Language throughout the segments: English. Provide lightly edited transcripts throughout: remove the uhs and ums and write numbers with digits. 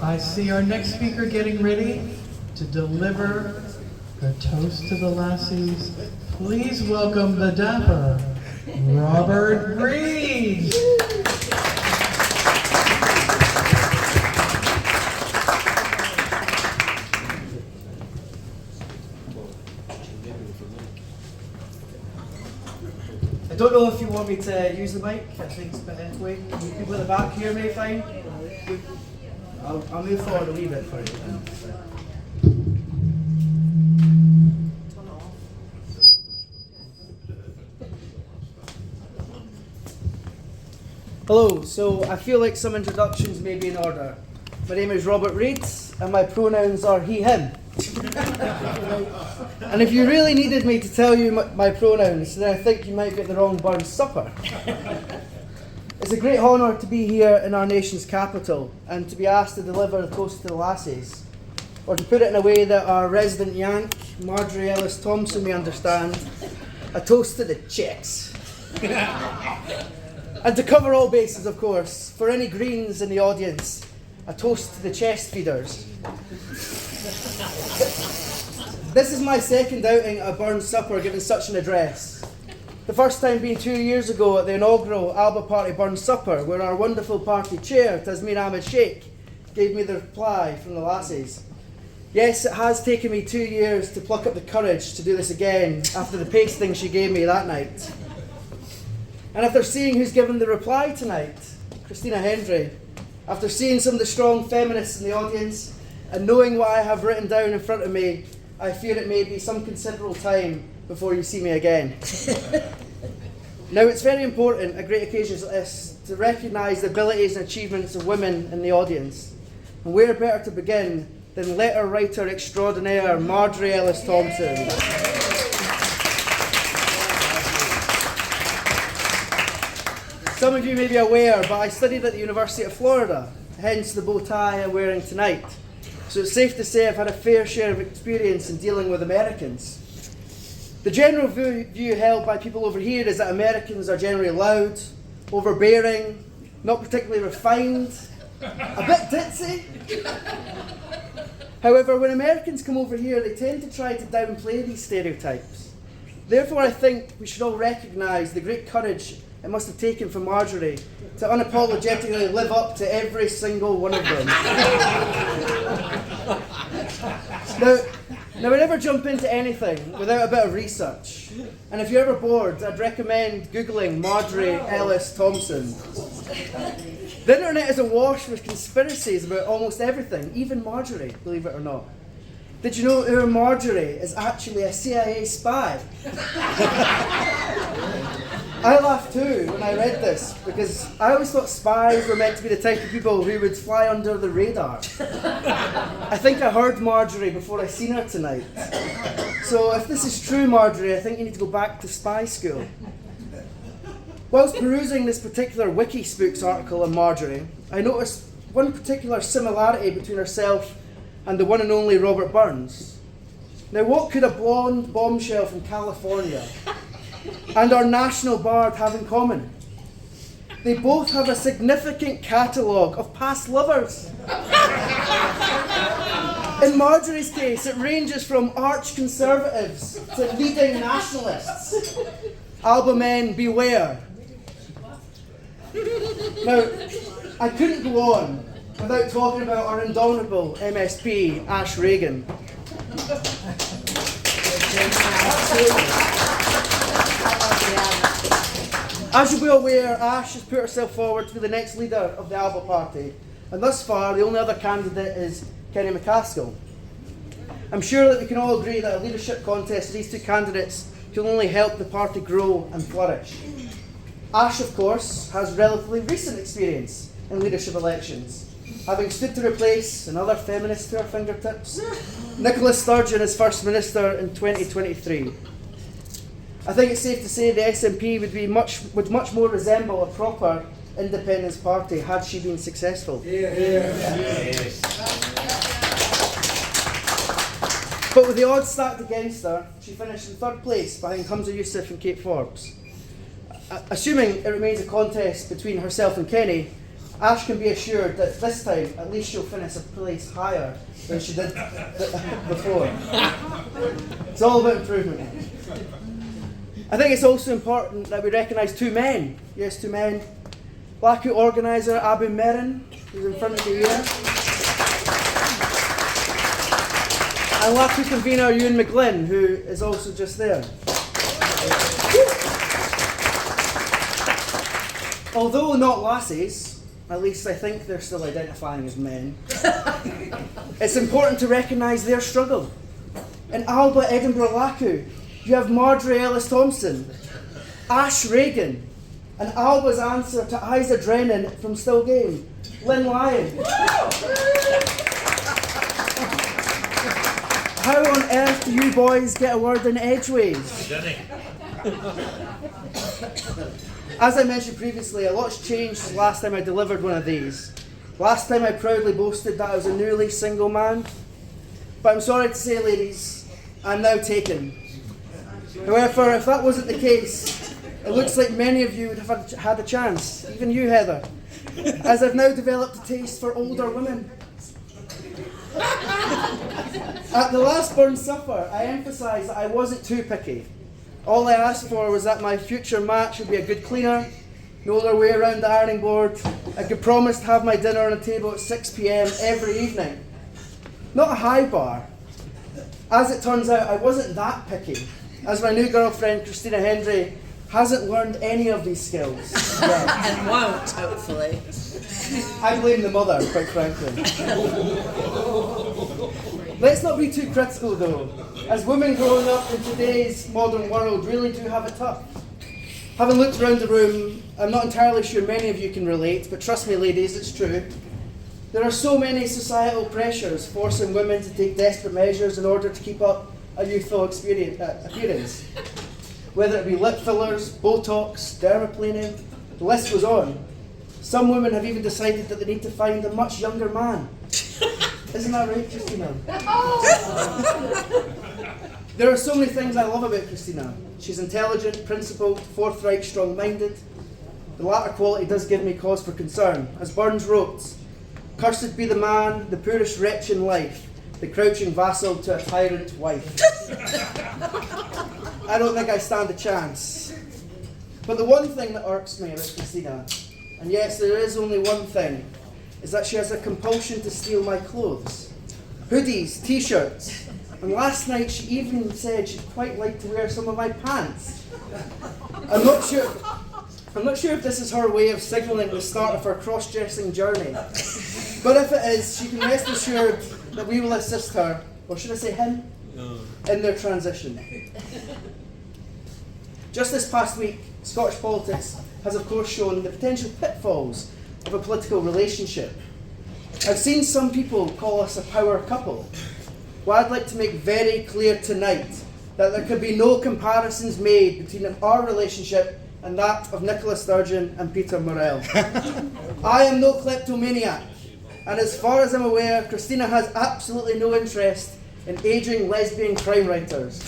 I see our next speaker getting ready to deliver her toast to the Lassies. Please welcome the dapper, Robart Reid. I don't know if you want me to use the mic. I think it's a bit anyway. People at the back hear me fine. I'll move forward a wee bit for you. Hello, so I feel like some introductions may be in order. My name is Robart Reid, and my pronouns are he, him. And if you really needed me to tell you my pronouns, then I think you might be at the wrong Burns supper. It's a great honour to be here in our nation's capital and to be asked to deliver a toast to the Lassies. Or to put it in a way that our resident Yank, Marjorie Ellis Thompson, may understand, a toast to the chicks. And to cover all bases, of course, for any Greens in the audience, a toast to the chest feeders. This is my second outing at a Burns supper giving such an address. The first time being 2 years ago at the inaugural Alba Party Burns supper, where our wonderful party chair, Tasmin Ahmed Sheikh, gave me the reply from the Lassies. Yes, it has taken me 2 years to pluck up the courage to do this again after the pasting she gave me that night. And after seeing who's given the reply tonight, Christina Hendry, after seeing some of the strong feminists in the audience, and knowing what I have written down in front of me, I fear it may be some considerable time before you see me again. Now, it's very important at great occasions like this to recognise the abilities and achievements of women in the audience. And where better to begin than letter writer extraordinaire Marjorie Ellis Thompson. Some of you may be aware, but I studied at the University of Florida, hence the bow tie I'm wearing tonight. So it's safe to say I've had a fair share of experience in dealing with Americans. The general view held by people over here is that Americans are generally loud, overbearing, not particularly refined, a bit ditzy. However, when Americans come over here, they tend to try to downplay these stereotypes. Therefore, I think we should all recognise the great courage it must have taken for Marjorie to unapologetically live up to every single one of them. Now, I never jump into anything without a bit of research. And if you're ever bored, I'd recommend Googling Marjorie Ellis Thompson. The internet is awash with conspiracies about almost everything, even Marjorie, believe it or not. Did you know our Marjorie is actually a CIA spy? I laughed too when I read this, because I always thought spies were meant to be the type of people who would fly under the radar. I think I heard Marjorie before I seen her tonight. So if this is true, Marjorie, I think you need to go back to spy school. Whilst perusing this particular WikiSpooks article on Marjorie, I noticed one particular similarity between herself and the one and only Robert Burns. Now, what could a blonde bombshell from California and our national bard have in common? They both have a significant catalogue of past lovers. In Marjorie's case, it ranges from arch conservatives to leading nationalists. Alba men, beware. Now, I couldn't go on without talking about our indomitable MSP, Ash Regan. As you'll be aware, Ash has put herself forward to be the next leader of the Alba Party, and thus far the only other candidate is Kenny McCaskill. I'm sure that we can all agree that a leadership contest of these two candidates can only help the party grow and flourish. Ash, of course, has relatively recent experience in leadership elections, having stood to replace another feminist to her fingertips, Nicola Sturgeon as First Minister in 2023. I think it's safe to say the SNP would much more resemble a proper independence party had she been successful. Yes. But with the odds stacked against her, she finished in third place behind Hamza Youssef and Kate Forbes. Assuming it remains a contest between herself and Kenny, Ash can be assured that this time, at least she'll finish a place higher than she did before. It's all about improvement. I think it's also important that we recognise two men. Yes, two men. Laku organiser Abu Merin, who's in front of you here. And Laku convener Ewan McGlynn, who is also just there. Although not lassies, at least I think they're still identifying as men, it's important to recognise their struggle. In Alba, Edinburgh, Laku, you have Marjorie Ellis-Thompson, Ash Reagan, and Alba's answer to Isa Drennan from Still Game, Lynn Lyon. How on earth do you boys get a word in edgeways? As I mentioned previously, a lot's changed since last time I delivered one of these. Last time I proudly boasted that I was a newly single man. But I'm sorry to say, ladies, I'm now taken. However, if that wasn't the case, it looks like many of you would have had a chance, even you, Heather, as I've now developed a taste for older women. At the last Burn Supper, I emphasised that I wasn't too picky. All I asked for was that my future match would be a good cleaner, know their way around the ironing board. I could promise to have my dinner on a table at 6 p.m. every evening. Not a high bar. As it turns out, I wasn't that picky, as my new girlfriend, Christina Hendry, hasn't learned any of these skills yet. And won't, hopefully. I blame the mother, quite frankly. Let's not be too critical though, as women growing up in today's modern world really do have it tough. Having looked around the room, I'm not entirely sure many of you can relate, but trust me ladies, it's true. There are so many societal pressures forcing women to take desperate measures in order to keep up a youthful appearance. Whether it be lip fillers, Botox, dermaplaning, the list goes on. Some women have even decided that they need to find a much younger man. Isn't that right, Christina? There are so many things I love about Christina. She's intelligent, principled, forthright, strong-minded. The latter quality does give me cause for concern. As Burns wrote, "Cursed be the man, the poorest wretch in life, the crouching vassal to a tyrant wife." I don't think I stand a chance. But the one thing that irks me about Christina, and yes, there is only one thing, is that she has a compulsion to steal my clothes. Hoodies, t-shirts, and last night she even said she'd quite like to wear some of my pants. I'm not sure if this is her way of signalling the start of her cross-dressing journey. But if it is, she can rest assured that we will assist her, or should I say him, in their transition. Just this past week, Scottish politics has of course shown the potential pitfalls of a political relationship. I've seen some people call us a power couple. Well, I'd like to make very clear tonight that there could be no comparisons made between our relationship and that of Nicola Sturgeon and Peter Morrell. I am no kleptomaniac, and as far as I'm aware, Christina has absolutely no interest in ageing lesbian crime writers.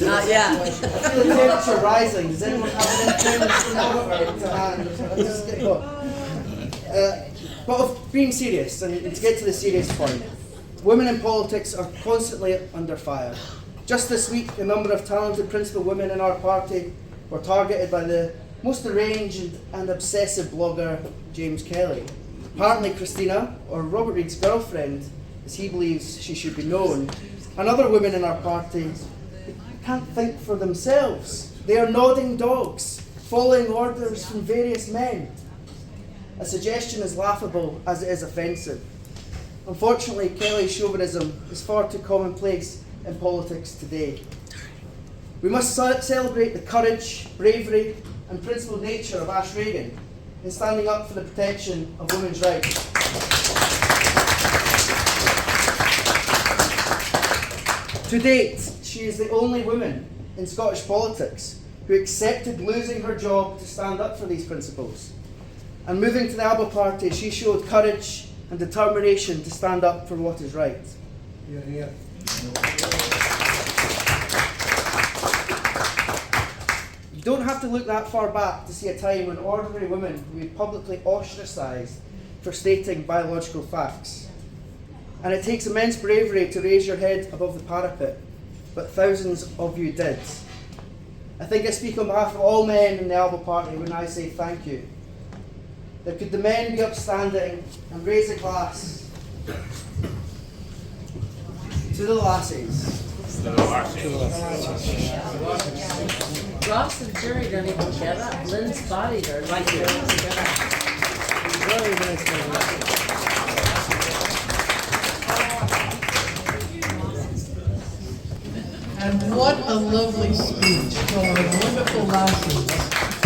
Not yet. I feel the temperature rising. Does anyone have an interest to hand? Just get going. But of being serious, and to get to the serious point, women in politics are constantly under fire. Just this week, a number of talented principal women in our party were targeted by the most deranged and obsessive blogger, James Kelly. Apparently Christina, or Robart Reid's girlfriend, as he believes she should be known, and other women in our party can't think for themselves. They are nodding dogs, following orders from various men. A suggestion as laughable as it is offensive. Unfortunately, Kelly's chauvinism is far too commonplace in politics today. We must celebrate the courage, bravery, and principled nature of Ash Reagan in standing up for the protection of women's rights. To date, she is the only woman in Scottish politics who accepted losing her job to stand up for these principles. And moving to the Alba Party, she showed courage and determination to stand up for what is right. Yeah. You don't have to look that far back to see a time when ordinary women would be publicly ostracised for stating biological facts. And it takes immense bravery to raise your head above the parapet, but thousands of you did. I think I speak on behalf of all men in the Alba Party when I say thank you. Now could the men be upstanding and raise a glass to the lassies. Ross and Jerry don't even get up. Lynn spotted her like they're Very nice. And what a lovely speech from our wonderful Lassies.